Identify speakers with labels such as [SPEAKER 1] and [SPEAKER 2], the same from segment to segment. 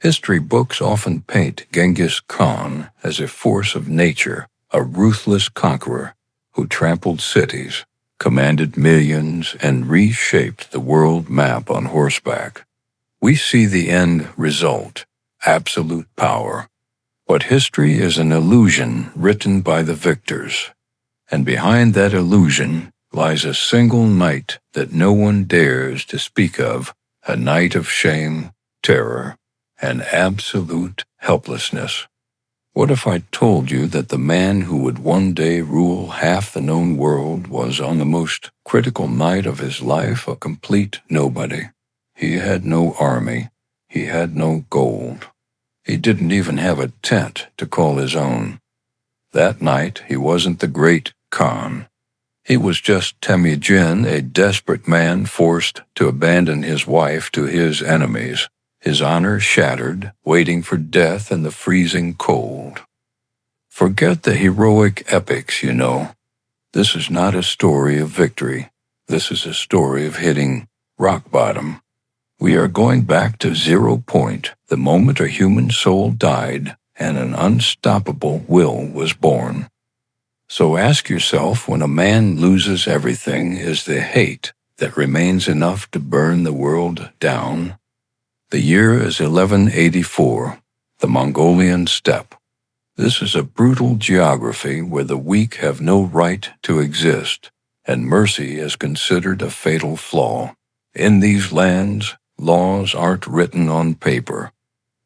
[SPEAKER 1] History books often paint Genghis Khan as a force of nature, a ruthless conqueror who trampled cities, commanded millions, and reshaped the world map on horseback. We see the end result, absolute power. But history is an illusion written by the victors, and behind that illusion lies a single night that no one dares to speak of, a night of shame, terror, and absolute helplessness. What if I told you that the man who would one day rule half the known world was on the most critical night of his life a complete nobody? He had no army. He had no gold. He didn't even have a tent to call his own. That night he wasn't the great Khan. He was just Temujin, a desperate man forced to abandon his wife to his enemies, his honor shattered, waiting for death in the freezing cold. Forget the heroic epics, you know. This is not a story of victory. This is a story of hitting rock bottom. We are going back to 0 point, the moment a human soul died and an unstoppable will was born. So ask yourself, when a man loses everything, is the hate that remains enough to burn the world down? The year is 1184, the Mongolian steppe. This is a brutal geography where the weak have no right to exist, and mercy is considered a fatal flaw. In these lands, laws aren't written on paper.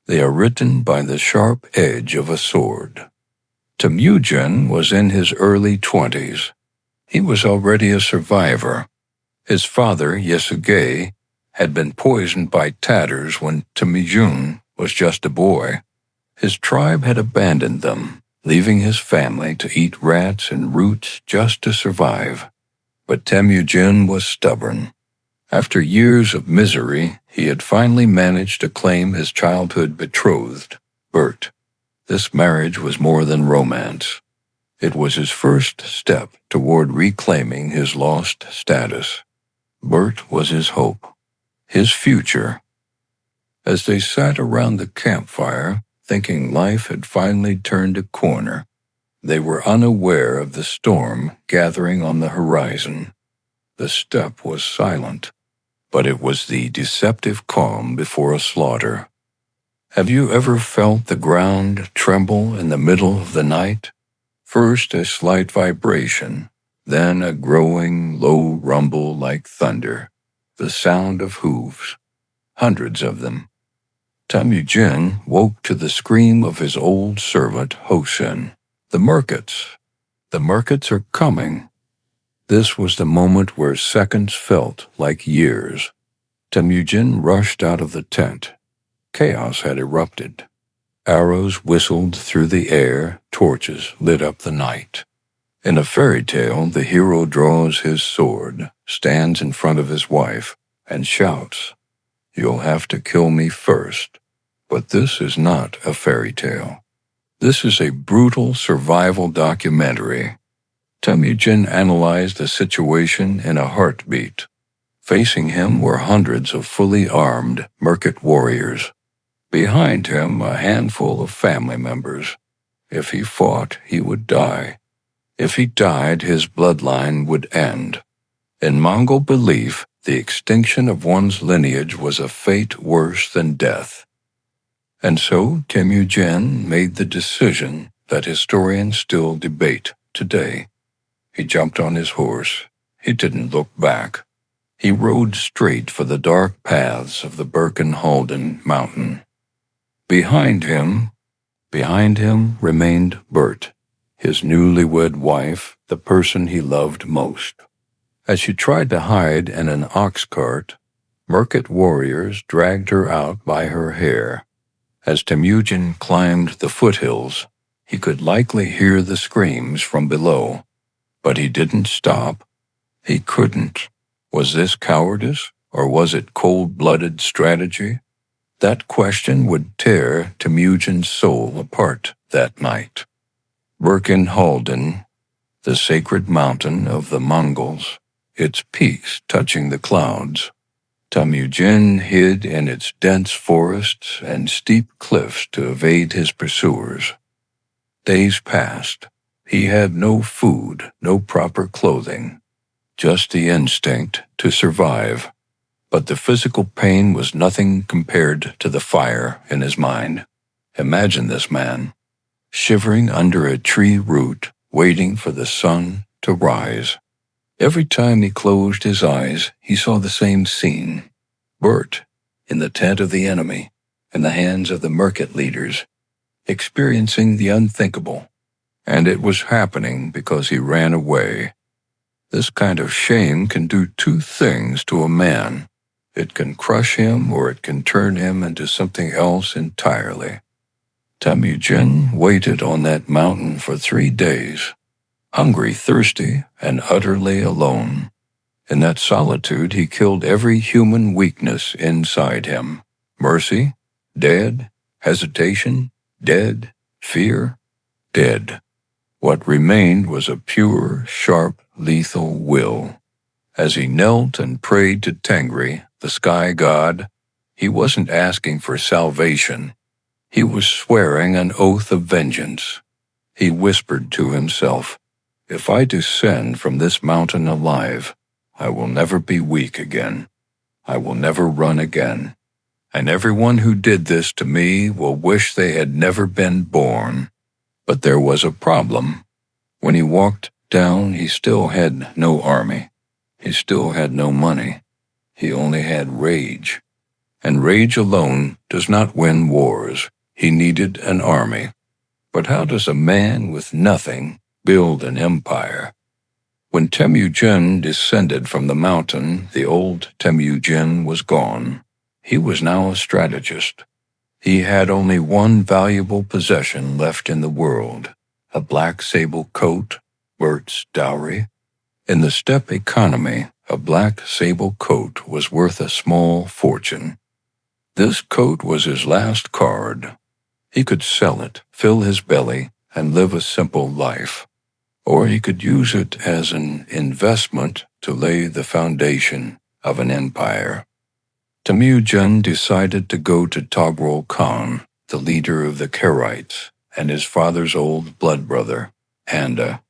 [SPEAKER 1] They are written by the sharp edge of a sword. Temujin was in his early 20s. He was already a survivor. His father, Yesugei, had been poisoned by Tatars when Temujin was just a boy. His tribe had abandoned them, leaving his family to eat rats and roots just to survive. But Temujin was stubborn. After years of misery, he had finally managed to claim his childhood betrothed, Börte. This marriage was more than romance. It was his first step toward reclaiming his lost status. Börte was his hope, his future. As they sat around the campfire, thinking life had finally turned a corner, they were unaware of the storm gathering on the horizon. The steppe was silent, but it was the deceptive calm before a slaughter. Have you ever felt the ground tremble in the middle of the night? First a slight vibration, then a growing, low rumble like thunder, the sound of hooves, hundreds of them. Temujin woke to the scream of his old servant Hosen. The Merkits. The Merkits are coming. This was the moment where seconds felt like years. Temujin rushed out of the tent. Chaos had erupted. Arrows whistled through the air, torches lit up the night. In a fairy tale, the hero draws his sword, stands in front of his wife, and shouts, "You'll have to kill me first." But this is not a fairy tale. This is a brutal survival documentary. Temujin analyzed the situation in a heartbeat. Facing him were hundreds of fully armed Merkit warriors. Behind him, a handful of family members. If he fought, he would die. If he died, his bloodline would end. In Mongol belief, the extinction of one's lineage was a fate worse than death. And so Temujin made the decision that historians still debate today. He jumped on his horse. He didn't look back. He rode straight for the dark paths of the Burkan Haldun Mountain. Behind him remained Börte, his newlywed wife, the person he loved most. As she tried to hide in an ox cart, Merkit warriors dragged her out by her hair. As Temujin climbed the foothills, he could likely hear the screams from below. But he didn't stop. He couldn't. Was this cowardice, or was it cold-blooded strategy? That question would tear Temujin's soul apart that night. Burkan Haldun, the sacred mountain of the Mongols, its peaks touching the clouds. Temujin hid in its dense forests and steep cliffs to evade his pursuers. Days passed. He had no food, no proper clothing, just the instinct to survive. But the physical pain was nothing compared to the fire in his mind. Imagine this man, shivering under a tree root, waiting for the sun to rise. Every time he closed his eyes, he saw the same scene. Börte, in the tent of the enemy, in the hands of the Merkit leaders, experiencing the unthinkable. And it was happening because he ran away. This kind of shame can do two things to a man. It can crush him or it can turn him into something else entirely. Temujin waited on that mountain for 3 days, hungry, thirsty, and utterly alone. In that solitude, he killed every human weakness inside him. Mercy, dead. Hesitation, dead. Fear, dead. What remained was a pure, sharp, lethal will. As he knelt and prayed to Tengri, the sky god, he wasn't asking for salvation. He was swearing an oath of vengeance. He whispered to himself, "If I descend from this mountain alive, I will never be weak again. I will never run again. And everyone who did this to me will wish they had never been born." But there was a problem. When he walked down, he still had no army. He still had no money. He only had rage. And rage alone does not win wars. He needed an army. But how does a man with nothing build an empire? When Temujin descended from the mountain, the old Temujin was gone. He was now a strategist. He had only one valuable possession left in the world, a black sable coat, Börte's dowry. In the steppe economy, a black sable coat was worth a small fortune. This coat was his last card. He could sell it, fill his belly, and live a simple life. Or he could use it as an investment to lay the foundation of an empire. Temujin decided to go to Toghrul Khan, the leader of the Karites, and his father's old blood brother, Anda.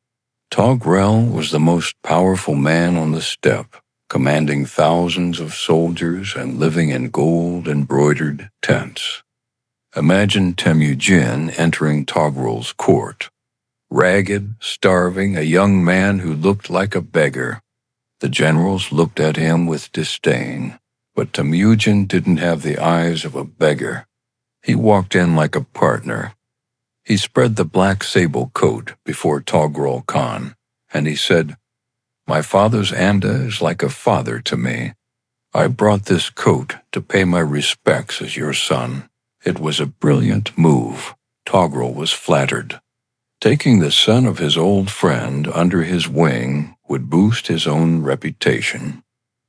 [SPEAKER 1] Toghrul was the most powerful man on the steppe, commanding thousands of soldiers and living in gold-embroidered tents. Imagine Temujin entering Toghrul's court. Ragged, starving, a young man who looked like a beggar. The generals looked at him with disdain, but Temujin didn't have the eyes of a beggar. He walked in like a partner. He spread the black sable coat before Toghrul Khan, and he said, "My father's Anda is like a father to me. I brought this coat to pay my respects as your son." It was a brilliant move. Toghrul was flattered. Taking the son of his old friend under his wing would boost his own reputation.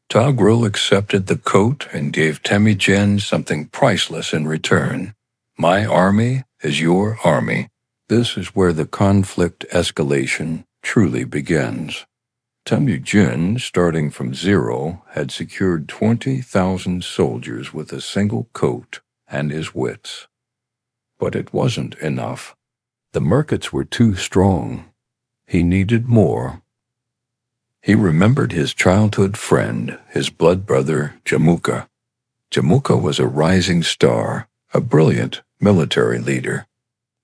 [SPEAKER 1] Toghrul accepted the coat and gave Temujin something priceless in return. "My army is your army." This is where the conflict escalation truly begins. Temujin, starting from zero, had secured 20,000 soldiers with a single coat and his wits. But it wasn't enough. The Merkits were too strong. He needed more. He remembered his childhood friend, his blood brother, Jamukha. Jamukha was a rising star, a brilliant military leader.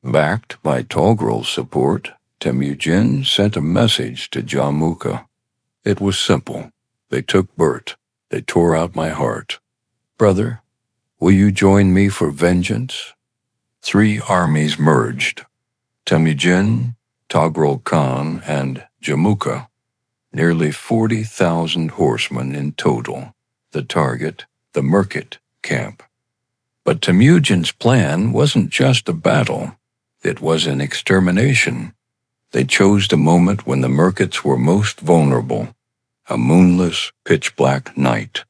[SPEAKER 1] Backed by Toghrul's support, Temujin sent a message to Jamukha. It was simple. "They took Börte. They tore out my heart. Brother, will you join me for vengeance?" 3 armies merged. Temujin, Toghrul Khan, and Jamukha. Nearly 40,000 horsemen in total. The target, the Merkit camp. But Temujin's plan wasn't just a battle. It was an extermination. They chose the moment when the Merkits were most vulnerable, a moonless, pitch-black night.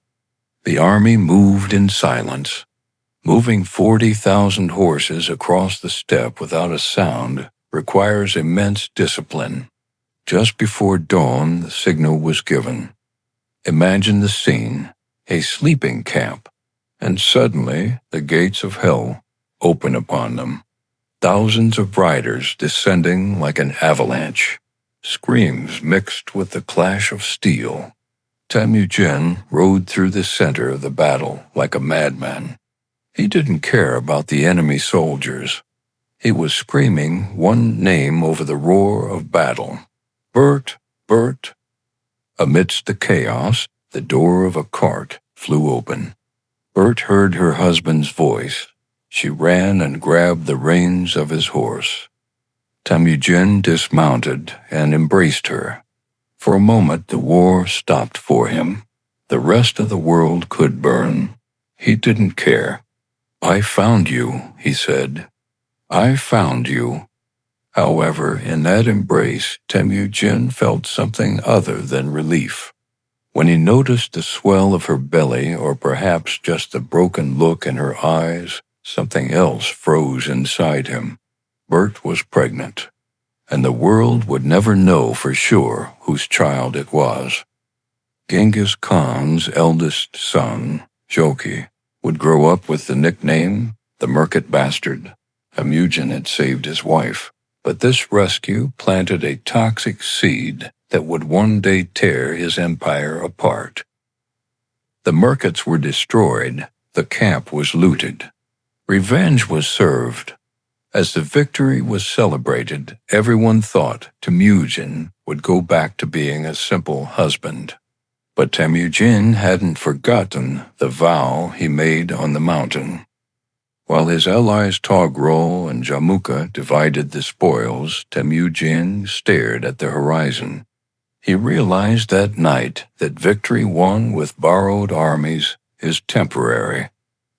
[SPEAKER 1] The army moved in silence. Moving 40,000 horses across the steppe without a sound requires immense discipline. Just before dawn, the signal was given. Imagine the scene. a sleeping camp, and suddenly the gates of hell open upon them. Thousands of riders descending like an avalanche, screams mixed with the clash of steel. Temujin rode through the center of the battle like a madman. He didn't care about the enemy soldiers. He was screaming one name over the roar of battle. Börte, Börte. Amidst the chaos, the door of a cart flew open. Börte heard her husband's voice. She ran and grabbed the reins of his horse. Temujin dismounted and embraced her. For a moment the war stopped for him. The rest of the world could burn. He didn't care. "I found you," he said. "I found you." However, in that embrace, Temujin felt something other than relief. When he noticed the swell of her belly, or perhaps just the broken look in her eyes, something else froze inside him. Börte was pregnant, and the world would never know for sure whose child it was. Genghis Khan's eldest son, Joki, would grow up with the nickname the Merkit bastard. Temujin had saved his wife, but this rescue planted a toxic seed that would one day tear his empire apart. The Merkits were destroyed, the camp was looted. Revenge was served. As the victory was celebrated, everyone thought Temujin would go back to being a simple husband. But Temujin hadn't forgotten the vow he made on the mountain. While his allies Toghrul and Jamukha divided the spoils, Temujin stared at the horizon. He realized that night that victory won with borrowed armies is temporary.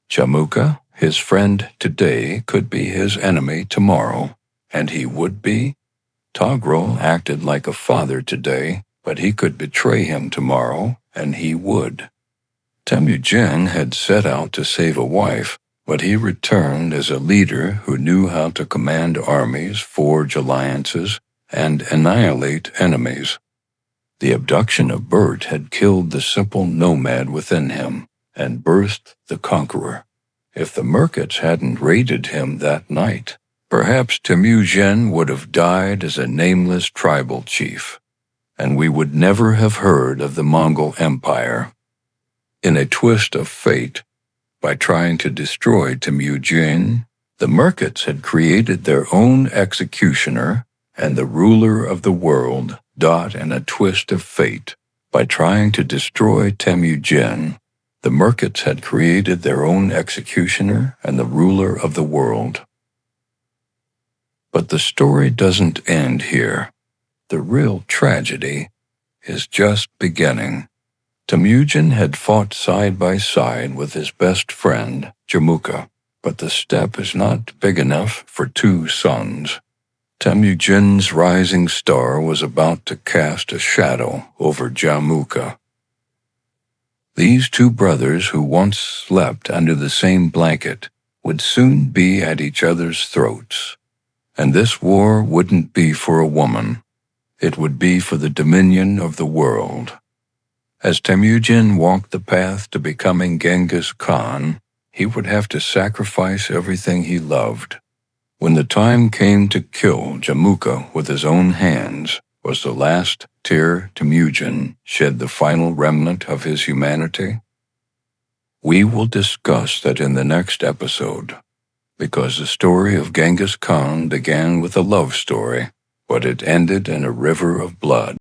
[SPEAKER 1] Jamukha, his friend today, could be his enemy tomorrow, and he would be. Toghrul acted like a father today, but he could betray him tomorrow, and he would. Temujin had set out to save a wife, but he returned as a leader who knew how to command armies, forge alliances, and annihilate enemies. The abduction of Börte had killed the simple nomad within him and birthed the conqueror. If the Merkits hadn't raided him that night, perhaps Temujin would have died as a nameless tribal chief, and we would never have heard of the Mongol Empire. In a twist of fate, by trying to destroy Temujin, the Merkits had created their own executioner and the ruler of the world. In a twist of fate, by trying to destroy Temujin, the Merkits had created their own executioner and the ruler of the world. But the story doesn't end here. The real tragedy is just beginning. Temujin had fought side by side with his best friend, Jamukha, but the steppe is not big enough for two sons. Temujin's rising star was about to cast a shadow over Jamukha. These two brothers who once slept under the same blanket would soon be at each other's throats. And this war wouldn't be for a woman. It would be for the dominion of the world. As Temujin walked the path to becoming Genghis Khan, he would have to sacrifice everything he loved. When the time came to kill Jamukha with his own hands, was the last tear Temujin shed the final remnant of his humanity? We will discuss that in the next episode, because the story of Genghis Khan began with a love story, but it ended in a river of blood.